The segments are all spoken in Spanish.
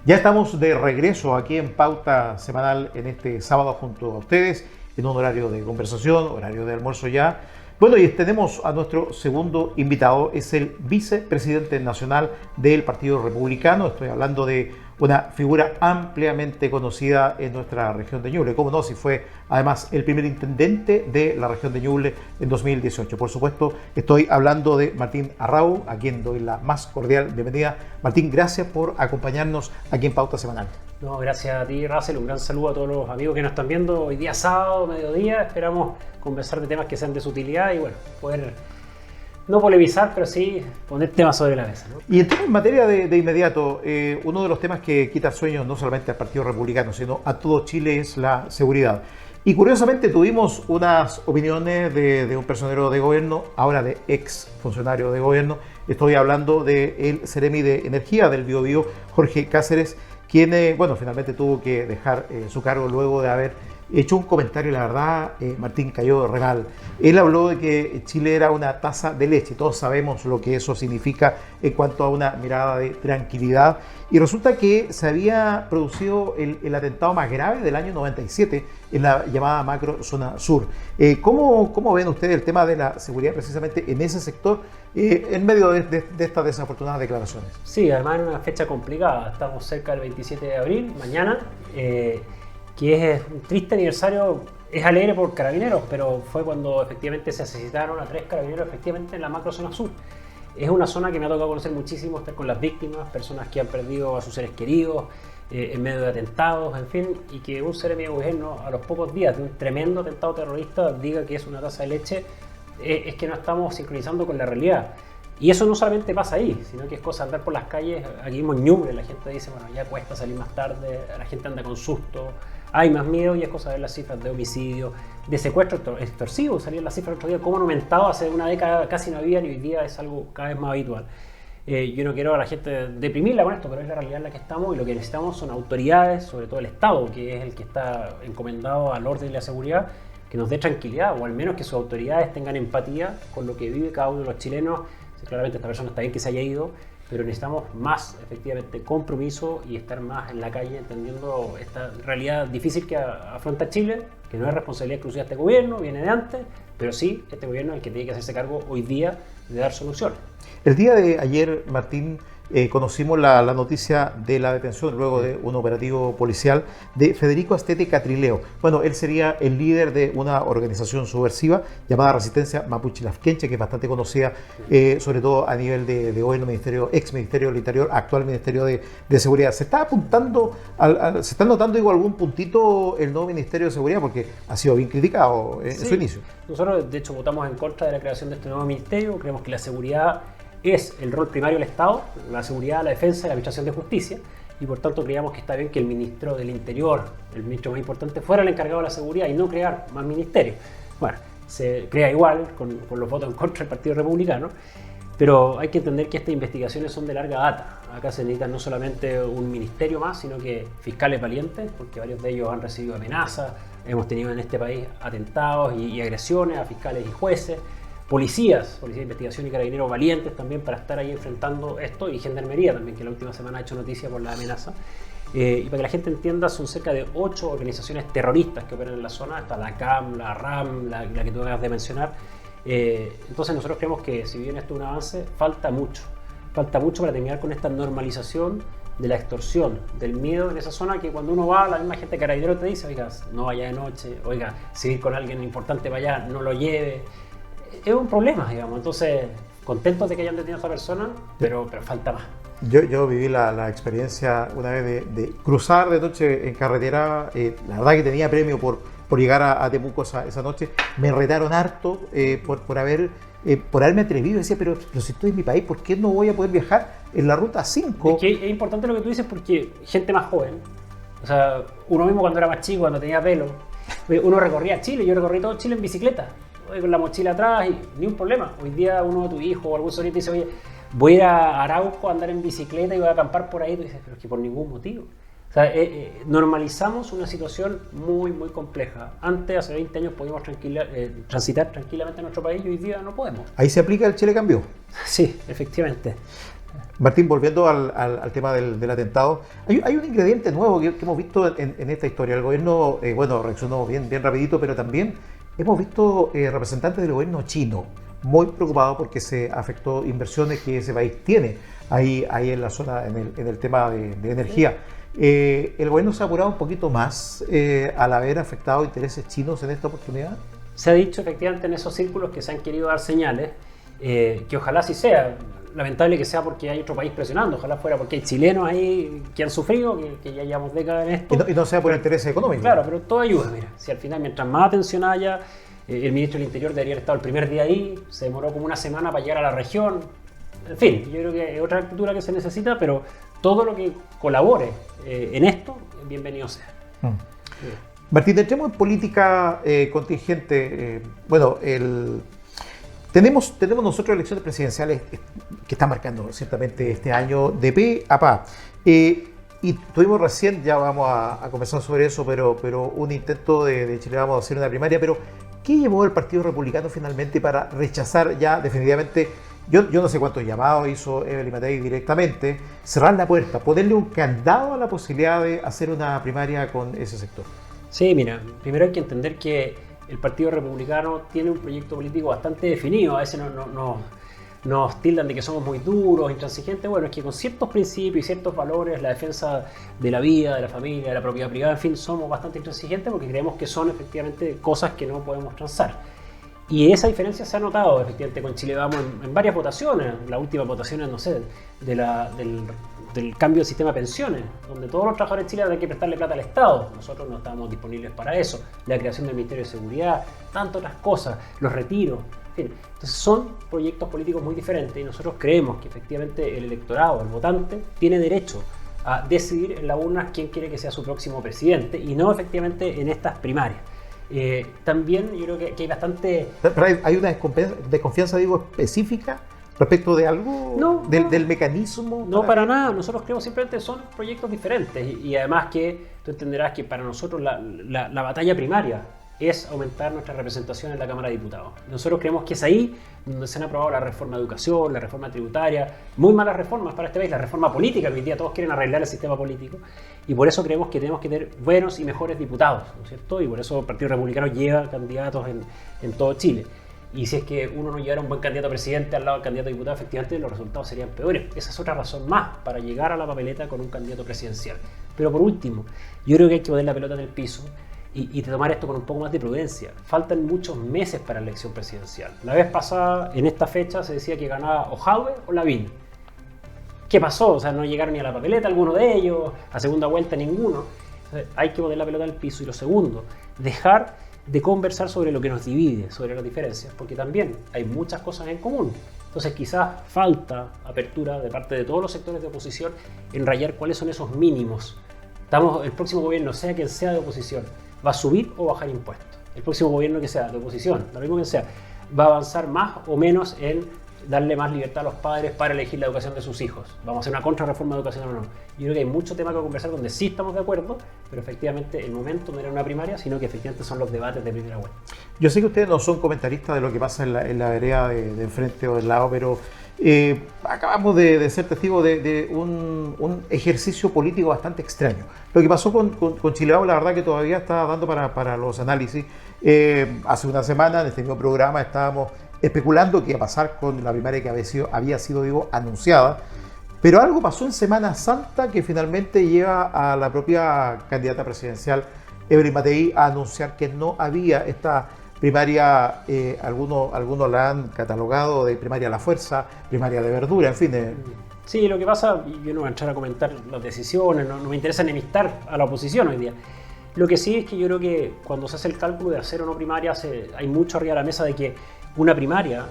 Ya estamos de regreso aquí en Pauta Semanal en este sábado junto a ustedes, en un horario de conversación, horario de almuerzo ya. Bueno, y tenemos a nuestro segundo invitado, es el vicepresidente nacional del Partido Republicano. Estoy hablando de una figura ampliamente conocida en nuestra región de Ñuble. Cómo no, si fue además el primer intendente de la región de Ñuble en 2018. Por supuesto, estoy hablando de Martín Arrau, a quien doy la más cordial bienvenida. Martín, gracias por acompañarnos aquí en Pauta Semanal. No, gracias a ti, Russell. Un gran saludo a todos los amigos que nos están viendo hoy día sábado, mediodía. Esperamos conversar de temas que sean de su utilidad y bueno, poder no polemizar, pero sí poner temas sobre la mesa, ¿no? Y entramos en materia de inmediato. Uno de los temas que quita sueños no solamente al Partido Republicano, sino a todo Chile es la seguridad. Y curiosamente tuvimos unas opiniones de un personero de gobierno, ahora de ex funcionario de gobierno. Estoy hablando del Seremi de Energía del Biobío, Jorge Cáceres, quien finalmente tuvo que dejar su cargo luego de haber hecho un comentario, la verdad, Martín, cayó re mal. Él habló de que Chile era una taza de leche, todos sabemos lo que eso significa en cuanto a una mirada de tranquilidad, y resulta que se había producido el atentado más grave del año 97 en la llamada macro zona sur. ¿Cómo ven ustedes el tema de la seguridad precisamente en ese sector en medio de estas desafortunadas declaraciones? Sí, además en una fecha complicada, estamos cerca del 27 de abril, mañana, que es un triste aniversario. Es alegre por Carabineros, pero fue cuando efectivamente se asesinaron a 3 carabineros efectivamente en la macro zona sur. Es una zona que me ha tocado conocer muchísimo, estar con las víctimas, personas que han perdido a sus seres queridos en medio de atentados, en fin, y que un seremi de gobierno a los pocos días de un tremendo atentado terrorista diga que es una taza de leche, es que no estamos sincronizando con la realidad. Y eso no solamente pasa ahí, sino que es cosa de andar por las calles. Aquí mismo en Ñuble la gente dice, bueno, ya cuesta salir más tarde, la gente anda con susto, hay más miedo, y es cosa de ver las cifras de homicidio, de secuestro extorsivo. Salían las cifras el otro día, cómo han aumentado. Hace una década casi no habían y hoy día es algo cada vez más habitual. Yo no quiero a la gente deprimirla con esto, pero es la realidad en la que estamos, y lo que necesitamos son autoridades, sobre todo el Estado, que es el que está encomendado al orden y la seguridad, que nos dé tranquilidad, o al menos que sus autoridades tengan empatía con lo que vive cada uno de los chilenos. Claramente esta persona está bien que se haya ido, pero necesitamos más, efectivamente, compromiso y estar más en la calle entendiendo esta realidad difícil que afronta Chile, que no es responsabilidad exclusiva de este gobierno, viene de antes, pero sí este gobierno es el que tiene que hacerse cargo hoy día de dar soluciones. El día de ayer, Martín, conocimos la noticia de la detención, luego de un operativo policial, de Federico Astete Catrileo. Bueno, él sería el líder de una organización subversiva llamada Resistencia Mapuche Lafkenche, que es bastante conocida, sobre todo a nivel de gobierno, ex Ministerio del Interior, actual Ministerio de Seguridad. ¿Se está apuntando, se está notando igual algún puntito el nuevo Ministerio de Seguridad? Porque ha sido bien criticado en su inicio. Nosotros, de hecho, votamos en contra de la creación de este nuevo ministerio. Creemos que la seguridad es el rol primario del Estado, la seguridad, la defensa y la administración de justicia, y por tanto creíamos que está bien que el ministro del Interior, el ministro más importante, fuera el encargado de la seguridad y no crear más ministerios. Bueno, se crea igual con los votos en contra del Partido Republicano, pero hay que entender que estas investigaciones son de larga data. Acá se necesita no solamente un ministerio más, sino que fiscales valientes, porque varios de ellos han recibido amenazas. Hemos tenido en este país atentados y agresiones a fiscales y jueces. Policías de investigación y carabineros valientes también para estar ahí enfrentando esto, y Gendarmería también, que la última semana ha hecho noticia por la amenaza. Y para que la gente entienda, son cerca de 8 organizaciones terroristas que operan en la zona. Está la CAM, la RAM, la que tú acabas de mencionar. Entonces nosotros creemos que, si bien esto es un avance, falta mucho para terminar con esta normalización de la extorsión, del miedo en esa zona, que cuando uno va, la misma gente carabinero te dice, oiga, no vaya de noche, oiga, si ir con alguien importante para allá, no lo lleve. Es un problema, digamos. Entonces, contentos de que hayan detenido a esa persona, pero falta más. Yo viví la experiencia una vez de cruzar de noche en carretera. La verdad que tenía premio por llegar a Temuco esa noche. Me retaron harto por haberme atrevido. Decía, pero si estoy en mi país, ¿por qué no voy a poder viajar en la ruta 5? Es que es importante lo que tú dices, porque gente más joven, o sea, uno mismo cuando era más chico, cuando tenía pelo, uno recorría Chile. Yo recorrí todo Chile en bicicleta, con la mochila atrás, y ni un problema. Hoy día uno de tu hijo o algún sobrino te dice, oye, voy a ir a Arauco a andar en bicicleta y voy a acampar por ahí. Tú dices, pero es que por ningún motivo. O sea, normalizamos una situación muy, muy compleja. Antes, hace 20 años, podíamos transitar tranquilamente en nuestro país, y hoy día no podemos. Ahí se aplica el Chile cambió. Sí, efectivamente. Martín, volviendo al tema del atentado, hay un ingrediente nuevo que hemos visto en esta historia. El gobierno, bueno, reaccionó bien rapidito, pero también hemos visto representantes del gobierno chino muy preocupados porque se afectó inversiones que ese país tiene ahí en la zona, en el tema de energía. ¿El gobierno se ha apurado un poquito más al haber afectado intereses chinos en esta oportunidad? Se ha dicho efectivamente en esos círculos que se han querido dar señales, que ojalá sí sea. Lamentable que sea porque hay otro país presionando, ojalá fuera porque hay chilenos ahí que han sufrido, que ya llevamos décadas en esto. Y no sea por intereses económicos. Claro, pero todo ayuda, mira. Si al final, mientras más atención haya, el ministro del Interior debería haber estado el primer día ahí, se demoró como una semana para llegar a la región. En fin, yo creo que es otra cultura que se necesita, pero todo lo que colabore en esto, bienvenido sea. Martín, entremos en política contingente. Bueno, tenemos nosotros elecciones presidenciales que están marcando ciertamente este año de pe a pa. Y tuvimos recién, ya vamos a conversar sobre eso, pero un intento de Chile Vamos a hacer una primaria. Pero, ¿qué llevó el Partido Republicano finalmente para rechazar ya definitivamente? Yo no sé cuántos llamados hizo Evelyn Matei directamente, cerrar la puerta, ponerle un candado a la posibilidad de hacer una primaria con ese sector. Sí, mira, primero hay que entender que el Partido Republicano tiene un proyecto político bastante definido. A veces nos tildan de que somos muy duros, intransigentes. Bueno, es que con ciertos principios y ciertos valores, la defensa de la vida, de la familia, de la propiedad privada, en fin, somos bastante intransigentes porque creemos que son efectivamente cosas que no podemos transar. Y esa diferencia se ha notado efectivamente con Chile Vamos en varias votaciones. La última votación, no sé, del cambio del sistema de pensiones, donde todos los trabajadores de Chile tienen que prestarle plata al Estado. Nosotros no estábamos disponibles para eso. La creación del Ministerio de Seguridad, tantas otras cosas, los retiros. En fin, entonces son proyectos políticos muy diferentes y nosotros creemos que efectivamente el electorado, el votante, tiene derecho a decidir en la urna quién quiere que sea su próximo presidente y no efectivamente en estas primarias. También yo creo que hay bastante... Pero hay una desconfianza, digo, específica respecto de algo, del mecanismo. No, para nada. Nosotros creemos simplemente son proyectos diferentes y además que tú entenderás que para nosotros la batalla primaria es aumentar nuestra representación en la Cámara de Diputados. Nosotros creemos que es ahí donde se han aprobado la reforma de educación, la reforma tributaria, muy malas reformas para este país, la reforma política, que hoy día todos quieren arreglar el sistema político, y por eso creemos que tenemos que tener buenos y mejores diputados, ¿no es cierto? Y por eso el Partido Republicano lleva candidatos en todo Chile. Y si es que uno no llevara un buen candidato a presidente al lado del candidato a diputado, efectivamente los resultados serían peores. Esa es otra razón más para llegar a la papeleta con un candidato presidencial. Pero por último, yo creo que hay que poner la pelota en el piso y tomar esto con un poco más de prudencia. Faltan muchos meses para la elección presidencial. La vez pasada, en esta fecha, se decía que ganaba o Jadwe o Lavín. ¿Qué pasó? O sea, no llegaron ni a la papeleta alguno de ellos, a segunda vuelta ninguno. Entonces, hay que poner la pelota en el piso. Y lo segundo, dejar de conversar sobre lo que nos divide, sobre las diferencias, porque también hay muchas cosas en común. Entonces quizás falta apertura de parte de todos los sectores de oposición en rayar cuáles son esos mínimos. El próximo gobierno, sea quien sea de oposición, va a subir o bajar impuestos. El próximo gobierno que sea de oposición, lo mismo que sea, va a avanzar más o menos en darle más libertad a los padres para elegir la educación de sus hijos. Vamos a hacer una contrarreforma educacional o no. Yo creo que hay mucho tema que conversar donde sí estamos de acuerdo, pero efectivamente el momento no era una primaria, sino que efectivamente son los debates de primera vuelta. Yo sé que ustedes no son comentaristas de lo que pasa en la vereda de enfrente o del lado, pero acabamos de ser testigos de un ejercicio político bastante extraño. Lo que pasó con Chile Vamos, la verdad que todavía está dando para los análisis. Hace una semana en este mismo programa estábamos especulando qué iba a pasar con la primaria que había sido anunciada, pero algo pasó en Semana Santa que finalmente lleva a la propia candidata presidencial Evelyn Matei a anunciar que no había esta primaria. Algunos la han catalogado de primaria a la fuerza, primaria de verdura, en fin. Sí, lo que pasa, yo no voy a entrar a comentar las decisiones, no me interesa enemistar a la oposición hoy día. Lo que sí es que yo creo que cuando se hace el cálculo de hacer o no primaria, hay mucho arriba de la mesa de que una primaria,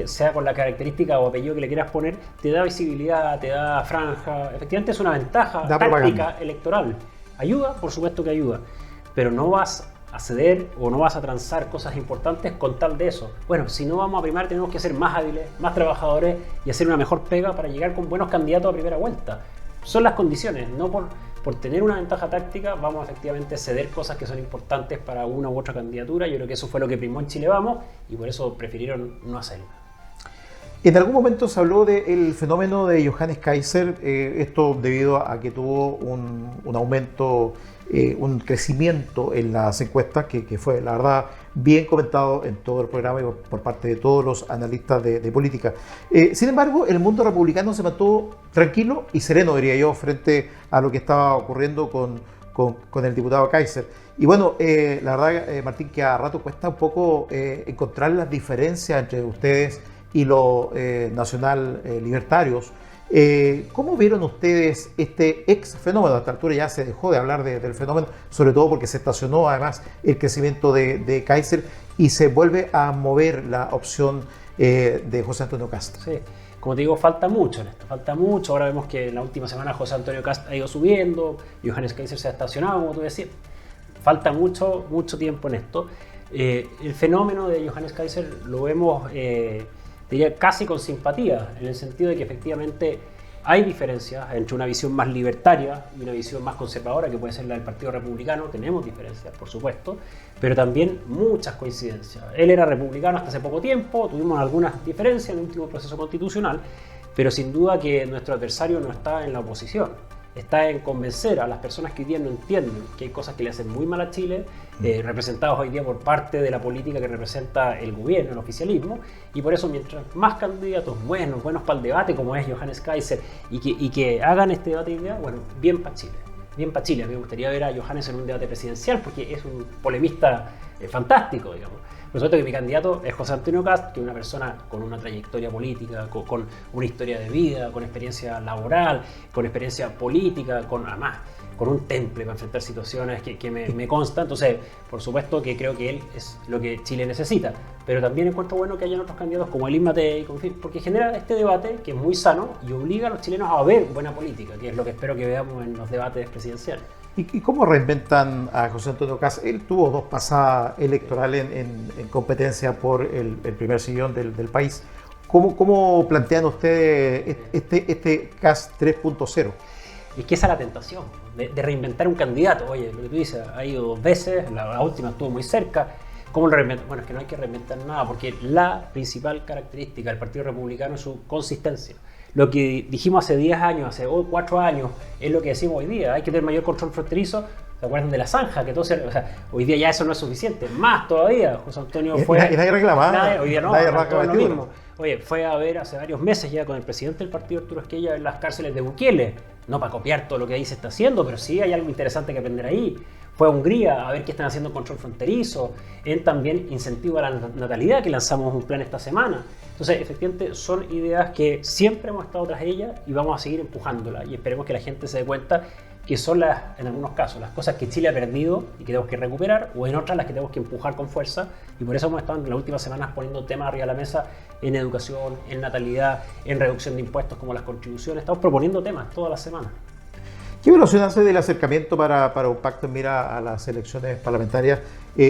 sea con la característica o apellido que le quieras poner, te da visibilidad, te da franja. Efectivamente es una ventaja táctica electoral. Ayuda, por supuesto que ayuda, pero no vas a ceder o no vas a transar cosas importantes con tal de eso. Bueno, si no vamos a primar, tenemos que ser más hábiles, más trabajadores y hacer una mejor pega para llegar con buenos candidatos a primera vuelta. Son las condiciones, no por tener una ventaja táctica vamos efectivamente a ceder cosas que son importantes para una u otra candidatura. Yo creo que eso fue lo que primó en Chile Vamos y por eso prefirieron no hacerlo. En algún momento se habló del fenómeno de Johannes Kaiser, esto debido a que tuvo un aumento, un crecimiento en las encuestas que fue, la verdad, bien comentado en todo el programa y por parte de todos los analistas de política. Sin embargo, el mundo republicano se mantuvo tranquilo y sereno, diría yo, frente a lo que estaba ocurriendo con el diputado Kaiser. Y bueno, la verdad, Martín, que a rato cuesta un poco encontrar las diferencias entre ustedes y los nacional libertarios. ¿Cómo vieron ustedes este ex fenómeno? A esta altura ya se dejó de hablar del fenómeno, sobre todo porque se estacionó además el crecimiento de Kaiser y se vuelve a mover la opción de José Antonio Kast. Sí. Como te digo, falta mucho en esto, falta mucho. Ahora vemos que en la última semana José Antonio Kast ha ido subiendo, Johannes Kaiser se ha estacionado, como tú decías. Falta mucho tiempo en esto. El fenómeno de Johannes Kaiser lo vemos, diría, casi con simpatía, en el sentido de que efectivamente hay diferencias entre una visión más libertaria y una visión más conservadora, que puede ser la del Partido Republicano. Tenemos diferencias, por supuesto, pero también muchas coincidencias. Él era republicano hasta hace poco tiempo, tuvimos algunas diferencias en el último proceso constitucional, pero sin duda que nuestro adversario no está en la oposición. Está en convencer a las personas que hoy día no entienden que hay cosas que le hacen muy mal a Chile, representados hoy día por parte de la política que representa el gobierno, el oficialismo, y por eso mientras más candidatos buenos para el debate, como es Johannes Kaiser, y que hagan este debate de ideas, bueno, bien para Chile. Bien para Chile. A mí me gustaría ver a Johannes en un debate presidencial porque es un polemista fantástico, digamos. Por supuesto que mi candidato es José Antonio Kast, que es una persona con una trayectoria política, con una historia de vida, con experiencia laboral, con experiencia política, además con un temple para enfrentar situaciones que me consta. Entonces, por supuesto que creo que él es lo que Chile necesita. Pero también encuentro bueno que hayan otros candidatos como Elín Matei, porque genera este debate que es muy sano y obliga a los chilenos a ver buena política, que es lo que espero que veamos en los debates presidenciales. ¿Y cómo reinventan a José Antonio Kast? Él tuvo 2 pasadas electorales en competencia por el primer sillón del país. ¿Cómo plantean ustedes este Kast 3.0? Es que esa es la tentación, de reinventar un candidato. Oye, lo que tú dices, ha ido 2 veces, la última estuvo muy cerca. ¿Cómo lo reinventan? Bueno, es que no hay que reinventar nada, porque la principal característica del Partido Republicano es su consistencia. Lo que dijimos hace 10 años, hace 4 años, es lo que decimos hoy día. Hay que tener mayor control fronterizo. ¿Se acuerdan de la zanja? Hoy día ya eso no es suficiente. Más todavía. José Antonio fue... Y nadie reclama. Hoy día no, todo lo mismo. Oye, fue a ver hace varios meses ya con el presidente del partido, Arturo Esquella, en las cárceles de Bukele. No para copiar todo lo que ahí se está haciendo, pero sí hay algo interesante que aprender ahí. Fue a Hungría a ver qué están haciendo control fronterizo, en también incentivo a la natalidad, que lanzamos un plan esta semana. Entonces, efectivamente, son ideas que siempre hemos estado tras ellas y vamos a seguir empujándolas. Y esperemos que la gente se dé cuenta que son en algunos casos, las cosas que Chile ha perdido y que tenemos que recuperar, o en otras las que tenemos que empujar con fuerza. Y por eso hemos estado en las últimas semanas poniendo temas arriba de la mesa en educación, en natalidad, en reducción de impuestos como las contribuciones. Estamos proponiendo temas todas las semanas. ¿Qué evaluación hace del acercamiento para un pacto en mira a las elecciones parlamentarias?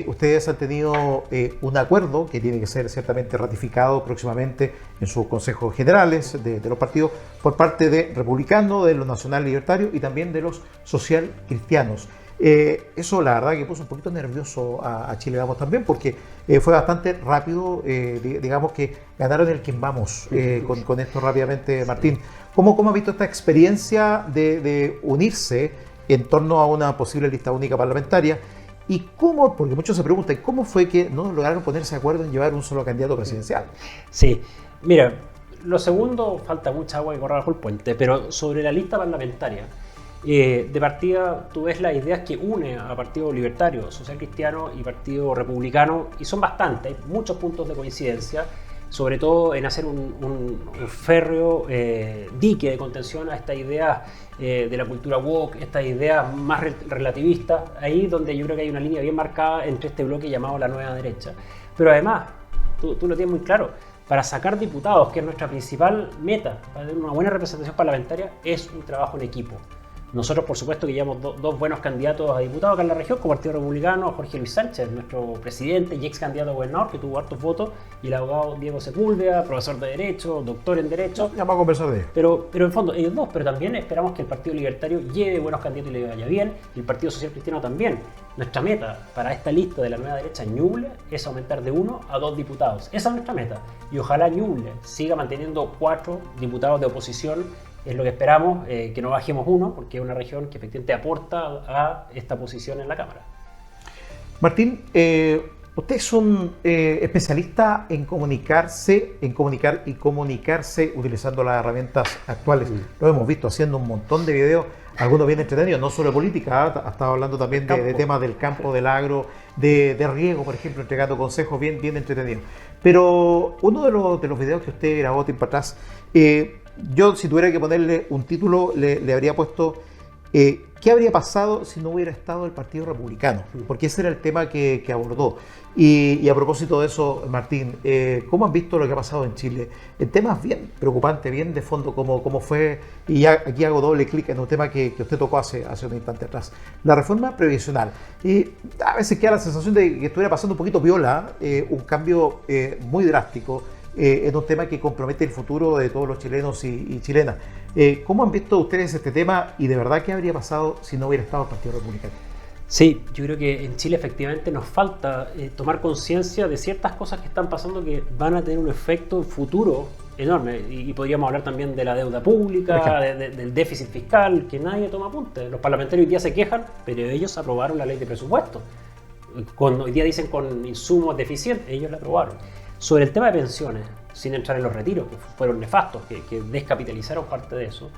Ustedes han tenido un acuerdo que tiene que ser ciertamente ratificado próximamente en sus consejos generales de los partidos por parte de republicanos, de los nacional libertarios y también de los social cristianos. Eso la verdad que puso un poquito nervioso a Chile Vamos también, porque fue bastante rápido, digamos que ganaron el quien vamos con esto rápidamente, Martín. ¿Cómo ha visto esta experiencia de unirse en torno a una posible lista única parlamentaria? ¿Y cómo, porque muchos se preguntan, cómo fue que no lograron ponerse de acuerdo en llevar un solo candidato presidencial? Sí, mira, lo segundo, falta mucha agua que corra bajo el puente, pero sobre la lista parlamentaria, de partida tú ves las ideas que une a Partido Libertario, Social Cristiano y Partido Republicano, y son bastantes, hay muchos puntos de coincidencia, sobre todo en hacer un férreo dique de contención a estas ideas de la cultura woke, estas ideas más relativistas, ahí donde yo creo que hay una línea bien marcada entre este bloque llamado la nueva derecha. Pero además, tú lo tienes muy claro, para sacar diputados, que es nuestra principal meta, para tener una buena representación parlamentaria, es un trabajo en equipo. Nosotros, por supuesto, que llevamos dos buenos candidatos a diputados acá en la región, como Partido Republicano, Jorge Luis Sánchez, nuestro presidente y ex candidato a gobernador, que tuvo hartos votos, y el abogado Diego Sepúlveda, profesor de Derecho, doctor en Derecho. Ya vamos a conversar de ello. Pero en fondo, ellos dos, pero también esperamos que el Partido Libertario lleve buenos candidatos y le vaya bien, y el Partido Social Cristiano también. Nuestra meta para esta lista de la nueva derecha en Ñuble es aumentar de 1 a 2 diputados. Esa es nuestra meta. Y ojalá Ñuble siga manteniendo 4 diputados de oposición. Es lo que esperamos, que no bajemos uno, porque es una región que efectivamente aporta a esta posición en la Cámara. Martín, usted es un especialista en comunicar y comunicarse utilizando las herramientas actuales. Lo hemos visto haciendo un montón de videos, algunos bien entretenidos, no solo de política, ha estado hablando también de temas del campo, del agro, de riego, por ejemplo, entregando consejos bien entretenidos. Pero uno de los videos que usted grabó tiempo atrás, yo si tuviera que ponerle un título, le habría puesto ¿qué habría pasado si no hubiera estado el Partido Republicano? Porque ese era el tema que abordó. Y a propósito de eso, Martín, ¿cómo han visto lo que ha pasado en Chile? El tema es bien preocupante, bien de fondo, como fue, y ya aquí hago doble clic en un tema que usted tocó hace un instante atrás. La reforma previsional. A veces queda la sensación de que estuviera pasando un poquito viola, un cambio muy drástico, en un tema que compromete el futuro de todos los chilenos y chilenas. ¿Cómo han visto ustedes este tema y de verdad qué habría pasado si no hubiera estado el Partido Republicano? Sí, yo creo que en Chile efectivamente nos falta tomar conciencia de ciertas cosas que están pasando que van a tener un efecto futuro enorme. Y podríamos hablar también de la deuda pública, del déficit fiscal, que nadie toma apunte. Los parlamentarios hoy día se quejan, pero ellos aprobaron la ley de presupuesto. Hoy día dicen con insumos deficientes, ellos la aprobaron. Sobre el tema de pensiones, sin entrar en los retiros, que fueron nefastos, que descapitalizaron parte de eso,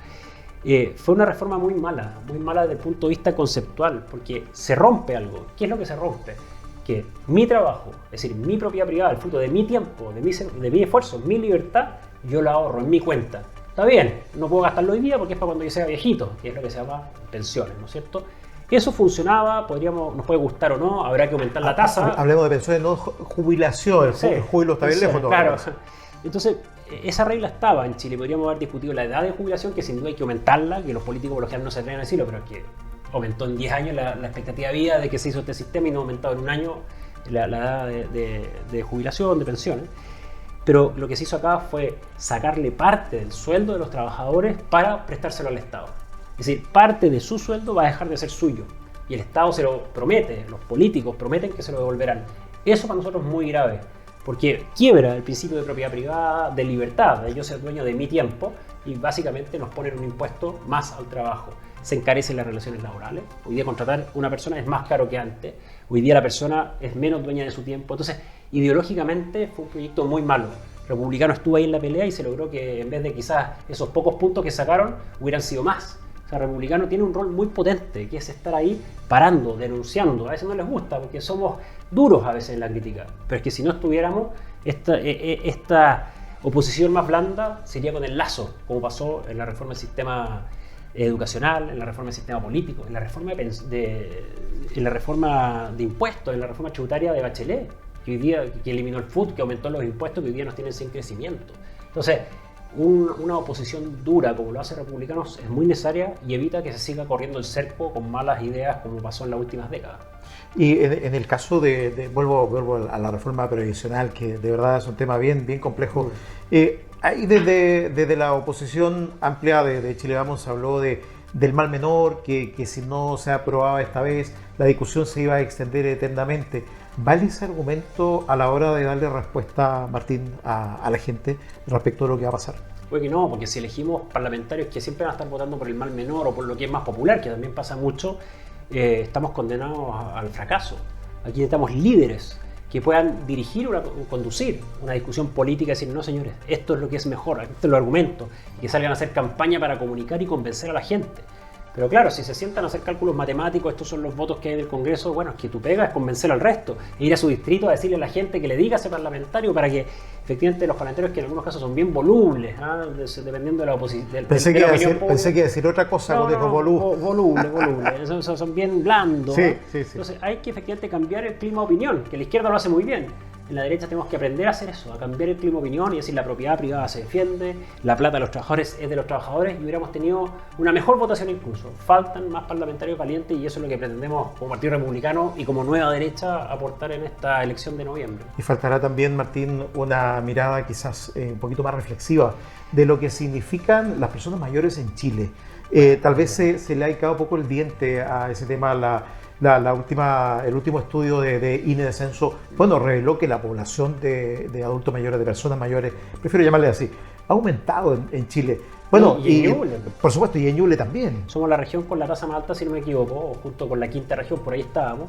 fue una reforma muy mala desde el punto de vista conceptual, porque se rompe algo. ¿Qué es lo que se rompe? Que mi trabajo, es decir, mi propiedad privada, el fruto de mi tiempo, de mi esfuerzo, mi libertad, yo la ahorro en mi cuenta. Está bien, no puedo gastarlo hoy día porque es para cuando yo sea viejito, que es lo que se llama pensiones, ¿no es cierto? Eso funcionaba, nos puede gustar o no, habrá que aumentar la tasa. Hablemos de pensiones, no jubilación, el jubilo está bien lejos todavía. Claro. Entonces, esa regla estaba en Chile. Podríamos haber discutido la edad de jubilación, que sin duda hay que aumentarla, que los políticos por lo general no se atreven a decirlo, pero que aumentó en 10 años la expectativa de vida de que se hizo este sistema y no ha aumentado en un año la edad de jubilación, de pensiones. Pero lo que se hizo acá fue sacarle parte del sueldo de los trabajadores para prestárselo al Estado. Es decir, parte de su sueldo va a dejar de ser suyo. Y el Estado se lo promete, los políticos prometen que se lo devolverán. Eso para nosotros es muy grave, porque quiebra el principio de propiedad privada, de libertad, de yo ser dueño de mi tiempo, y básicamente nos ponen un impuesto más al trabajo. Se encarecen las relaciones laborales. Hoy día contratar una persona es más caro que antes. Hoy día la persona es menos dueña de su tiempo. Entonces, ideológicamente fue un proyecto muy malo. Republicano estuvo ahí en la pelea y se logró que en vez de quizás esos pocos puntos que sacaron, hubieran sido más. O sea, Republicano tiene un rol muy potente, que es estar ahí parando, denunciando. A veces no les gusta porque somos duros a veces en la crítica. Pero es que si no estuviéramos, esta oposición más blanda sería con el lazo, como pasó en la reforma del sistema educacional, en la reforma del sistema político, en la reforma de impuestos, en la reforma tributaria de Bachelet, que hoy día que eliminó el FUT, que aumentó los impuestos, que hoy día nos tienen sin crecimiento. Entonces, una oposición dura como lo hace Republicanos es muy necesaria y evita que se siga corriendo el cerco con malas ideas como pasó en las últimas décadas. Y en el caso vuelvo a la reforma previsional, que de verdad es un tema bien complejo. Ahí desde la oposición amplia de Chile Vamos se habló del mal menor, que si no se aprobaba esta vez, la discusión se iba a extender eternamente. ¿Vale ese argumento a la hora de darle respuesta, Martín, a la gente respecto a lo que va a pasar? Puede que no, porque si elegimos parlamentarios que siempre van a estar votando por el mal menor o por lo que es más popular, que también pasa mucho, estamos condenados al fracaso. Aquí necesitamos líderes que puedan conducir una discusión política y decir, no señores, esto es lo que es mejor, esto es lo argumento, y que salgan a hacer campaña para comunicar y convencer a la gente. Pero claro, si se sientan a hacer cálculos matemáticos, estos son los votos que hay del Congreso, bueno, es que tu pega es convencer al resto, e ir a su distrito a decirle a la gente que le diga a ese parlamentario para que efectivamente los parlamentarios, que en algunos casos son bien volubles, dependiendo de la oposición. Pensé que iba a decir otra cosa cuando dijo voluble. Son bien blandos. Sí. Entonces hay que efectivamente cambiar el clima de opinión, que la izquierda lo hace muy bien. en la derecha tenemos que aprender a hacer eso, a cambiar el clima de opinión y decir la propiedad privada se defiende, la plata de los trabajadores es de los trabajadores y hubiéramos tenido una mejor votación incluso. Faltan más parlamentarios valientes y eso es lo que pretendemos como Partido Republicano y como nueva derecha aportar en esta elección de noviembre. Y faltará también, Martín, una mirada quizás un poquito más reflexiva de lo que significan las personas mayores en Chile. Tal vez se le ha hinchado un poco el diente a ese tema. El último estudio de INE de censo, bueno, reveló que la población de adultos mayores, de personas mayores, prefiero llamarle así, ha aumentado en Chile. Bueno, y en Ñuble. Por supuesto, y en Ñuble también. Somos la región con la tasa más alta, si no me equivoco, junto con la quinta región, por ahí estábamos.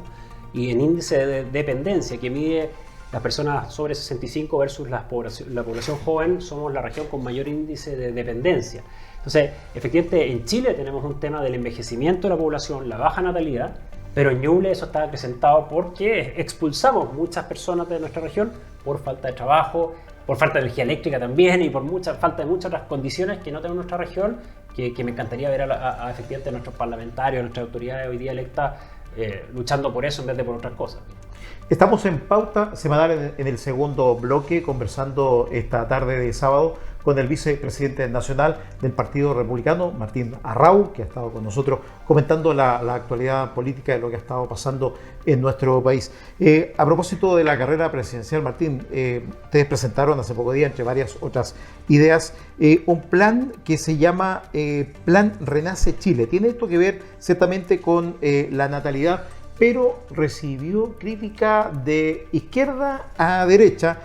Y en índice de dependencia, que mide las personas sobre 65 versus la población joven, somos la región con mayor índice de dependencia. Entonces, efectivamente, en Chile tenemos un tema del envejecimiento de la población, la baja natalidad, pero en Ñuble eso está acrecentado porque expulsamos muchas personas de nuestra región por falta de trabajo, por falta de energía eléctrica también y por falta de muchas otras condiciones que no tenemos en nuestra región, que me encantaría ver a efectivamente nuestros parlamentarios, nuestras autoridades hoy día electas luchando por eso en vez de por otras cosas. Estamos en pauta semanal en el segundo bloque, conversando esta tarde de sábado con el vicepresidente nacional del Partido Republicano, Martín Arrau, que ha estado con nosotros comentando la actualidad política de lo que ha estado pasando en nuestro país. A propósito de la carrera presidencial, Martín, ustedes presentaron hace poco día, entre varias otras ideas, un plan que se llama Plan Renace Chile. Tiene esto que ver ciertamente con la natalidad, pero recibió crítica de izquierda a derecha.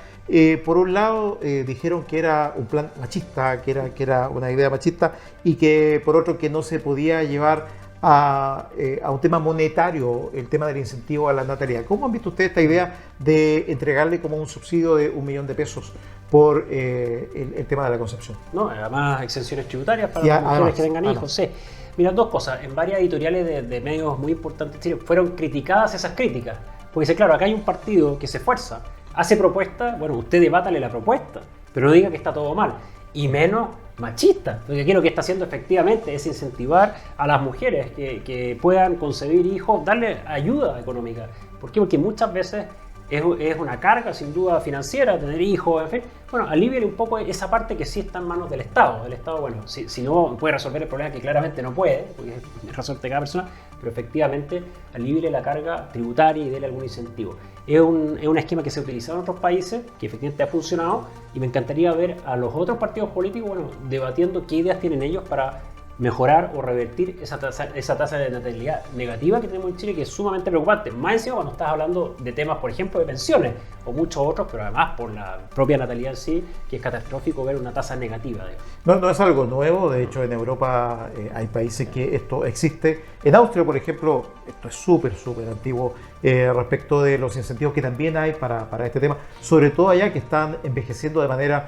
Por un lado dijeron que era un plan machista, que era una idea machista, y que por otro que no se podía llevar a un tema monetario, el tema del incentivo a la natalidad. ¿Cómo han visto ustedes esta idea de entregarle como un subsidio de 1 millón de pesos por el tema de la concepción? No, además exenciones tributarias para las mujeres que tengan hijos. Sí. Mira, dos cosas. En varias editoriales de medios muy importantes de Chile fueron criticadas esas críticas. Porque dice, claro, acá hay un partido que se esfuerza, hace propuestas, bueno, usted debátale la propuesta, pero no diga que está todo mal. Y menos machista, porque aquí lo que está haciendo efectivamente es incentivar a las mujeres que puedan concebir hijos, darle ayuda económica. ¿Por qué? Porque muchas veces es una carga, sin duda, financiera, tener hijos, en fin. Bueno, aliviale un poco esa parte que sí está en manos del Estado. El Estado, bueno, si no puede resolver el problema, que claramente no puede, porque es resuelve cada persona, pero efectivamente aliviale la carga tributaria y déle algún incentivo. Es un esquema que se ha utilizado en otros países, que efectivamente ha funcionado, y me encantaría ver a los otros partidos políticos, bueno, debatiendo qué ideas tienen ellos para mejorar o revertir esa tasa de natalidad negativa que tenemos en Chile, que es sumamente preocupante, más encima cuando estás hablando de temas, por ejemplo, de pensiones o muchos otros, pero además por la propia natalidad en sí, que es catastrófico ver una tasa negativa. No es algo nuevo, de hecho en Europa hay países que esto existe. En Austria, por ejemplo, esto es súper antiguo respecto de los incentivos que también hay para este tema, sobre todo allá que están envejeciendo de manera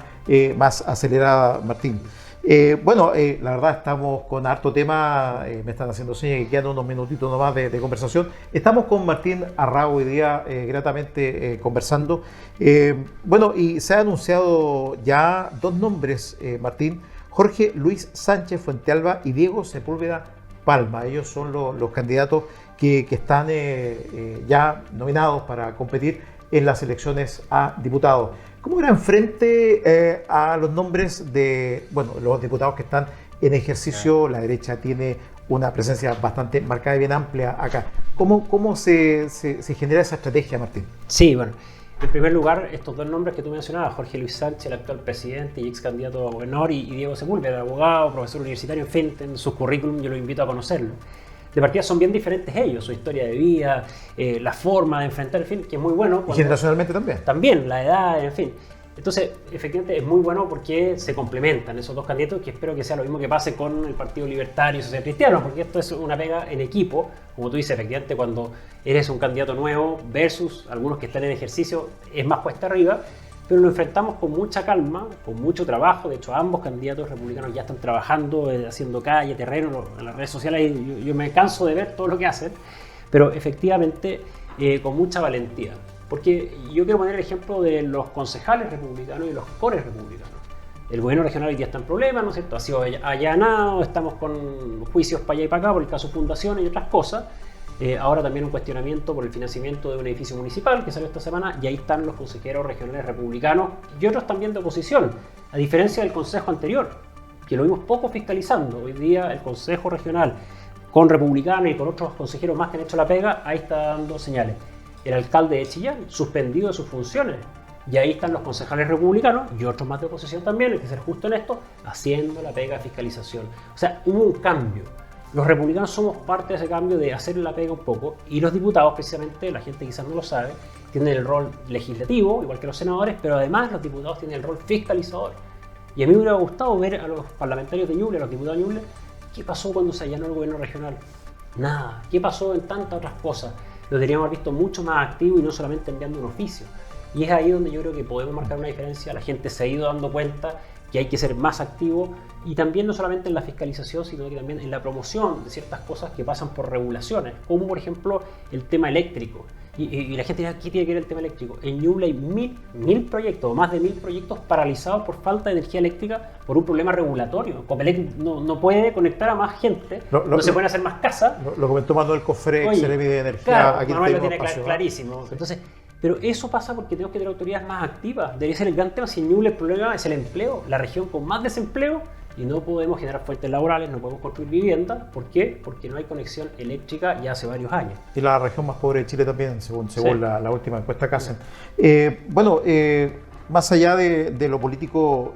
más acelerada, Martín. La verdad estamos con harto tema, me están haciendo señas que quedan unos minutitos nomás de conversación. Estamos con Martín Arrau hoy día gratamente conversando. Y se han anunciado ya dos nombres, Martín: Jorge Luis Sánchez Fuentealba y Diego Sepúlveda Palma. Ellos son los candidatos que están ya nominados para competir en las elecciones a diputados. ¿Cómo eran frente a los nombres de los diputados que están en ejercicio? La derecha tiene una presencia bastante marcada y bien amplia acá. ¿Cómo se genera esa estrategia, Martín? Sí, bueno, en primer lugar, estos dos nombres que tú mencionabas, Jorge Luis Sánchez, el actual presidente y ex candidato a gobernador, y Diego Sepúlveda, abogado, profesor universitario, en fin, en sus currículum yo los invito a conocerlo. De partida son bien diferentes ellos, su historia de vida, la forma de enfrentar, en fin, que es muy bueno. Y generacionalmente también. También, la edad, en fin. Entonces, efectivamente, es muy bueno porque se complementan esos dos candidatos, que espero que sea lo mismo que pase con el Partido Libertario y Social Cristiano, porque esto es una pega en equipo, como tú dices, efectivamente, cuando eres un candidato nuevo versus algunos que están en ejercicio, es más cuesta arriba, pero lo enfrentamos con mucha calma, con mucho trabajo. De hecho, ambos candidatos republicanos ya están trabajando, haciendo calle, terreno, en las redes sociales. Yo me canso de ver todo lo que hacen, pero efectivamente con mucha valentía. Porque yo quiero poner el ejemplo de los concejales republicanos y los cores republicanos. El gobierno regional hoy día está en problemas, ¿no es cierto? Ha sido allanado, estamos con juicios para allá y para acá por el caso Fundación y otras cosas. Ahora también un cuestionamiento por el financiamiento de un edificio municipal que salió esta semana, y ahí están los consejeros regionales republicanos y otros también de oposición, a diferencia del consejo anterior, que lo vimos poco fiscalizando. Hoy día el consejo regional, con republicanos y con otros consejeros más que han hecho la pega, ahí está dando señales. El alcalde de Chillán, suspendido de sus funciones, y ahí están los concejales republicanos y otros más de oposición también, hay que ser justo en esto, haciendo la pega de fiscalización. O sea, hubo un cambio. Los republicanos somos parte de ese cambio de hacer la pega un poco, y los diputados, precisamente, la gente quizás no lo sabe, tienen el rol legislativo, igual que los senadores, pero además los diputados tienen el rol fiscalizador. Y a mí me hubiera gustado ver a los parlamentarios de Ñuble, a los diputados de Ñuble, qué pasó cuando se allanó el gobierno regional. Nada. ¿Qué pasó en tantas otras cosas? Lo teníamos que haber visto mucho más activo y no solamente enviando un oficio. Y es ahí donde yo creo que podemos marcar una diferencia. La gente se ha ido dando cuenta que hay que ser más activo, y también no solamente en la fiscalización, sino que también en la promoción de ciertas cosas que pasan por regulaciones, como por ejemplo el tema eléctrico. Y la gente dirá, ¿qué tiene que ver el tema eléctrico? En Ñuble hay mil proyectos, más de 1000 proyectos paralizados por falta de energía eléctrica por un problema regulatorio. Comelec no puede conectar a más gente, no se pueden hacer más casas. Lo comentó Manuel Cofré, Ceremi de Energía. Claro, aquí Manuel lo tiene clarísimo. Sí. Entonces, pero eso pasa porque tenemos que tener autoridades más activas. Debería ser el gran tema. Si en Ñuble el problema es el empleo, la región con más desempleo, y no podemos generar fuentes laborales, no podemos construir vivienda. ¿Por qué? Porque no hay conexión eléctrica ya hace varios años. Y la región más pobre de Chile también, según Sí. la última encuesta que hacen. Más allá de lo político,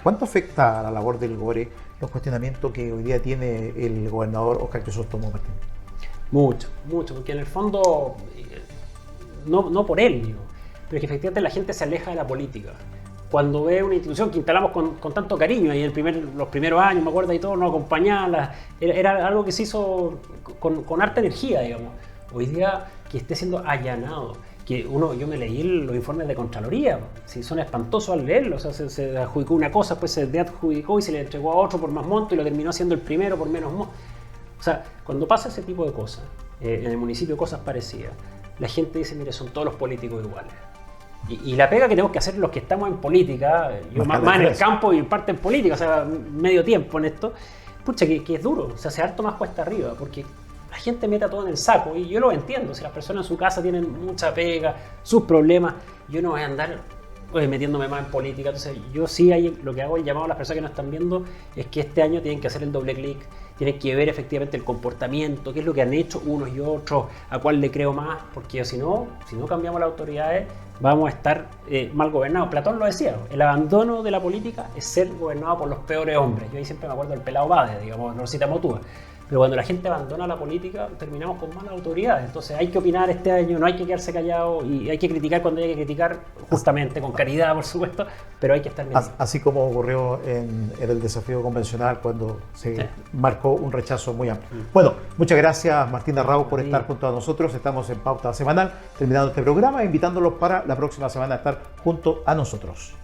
¿cuánto afecta a la labor del GORE los cuestionamientos que hoy día tiene el gobernador Óscar Crisóstomo Martínez? Mucho, porque en el fondo, no por él, digo, pero es que efectivamente la gente se aleja de la política. Cuando ve una institución que instalamos con tanto cariño, y los primeros años, me acuerdo, y todo, nos acompañaba, era algo que se hizo con harta energía, digamos. Hoy día que esté siendo allanado, que yo me leí los informes de Contraloría, si son espantosos al leerlos. O sea, se adjudicó una cosa, después se adjudicó y se le entregó a otro por más monto y lo terminó haciendo el primero por menos monto. O sea, cuando pasa ese tipo de cosas, en el municipio cosas parecidas, la gente dice, mire, son todos los políticos iguales. Y la pega que tenemos que hacer los que estamos en política, yo más en el campo y en parte en política, o sea, medio tiempo en esto, pucha, que es duro, o sea, se harto más cuesta arriba, porque la gente meta todo en el saco, y yo lo entiendo. Si las personas en su casa tienen mucha pega, sus problemas, yo no voy a andar metiéndome más en política. Entonces yo sí lo que hago, el llamado a las personas que nos están viendo, es que este año tienen que hacer el doble clic, tienen que ver efectivamente el comportamiento, qué es lo que han hecho unos y otros, a cuál le creo más, porque si no cambiamos las autoridades, vamos a estar mal gobernados. Platón lo decía, el abandono de la política es ser gobernado por los peores hombres. Yo ahí siempre me acuerdo del pelado Bade, digamos, no lo cita Motúa. Pero cuando la gente abandona la política, terminamos con malas autoridades. Entonces hay que opinar este año, no hay que quedarse callado, y hay que criticar cuando hay que criticar, justamente con caridad, por supuesto, pero hay que estar bien. Así como ocurrió en el desafío convencional, cuando se marcó un rechazo muy amplio. Bueno, muchas gracias, Martín Darrau, por estar junto a nosotros. Estamos en Pauta Semanal, terminando este programa, invitándolos para la próxima semana a estar junto a nosotros.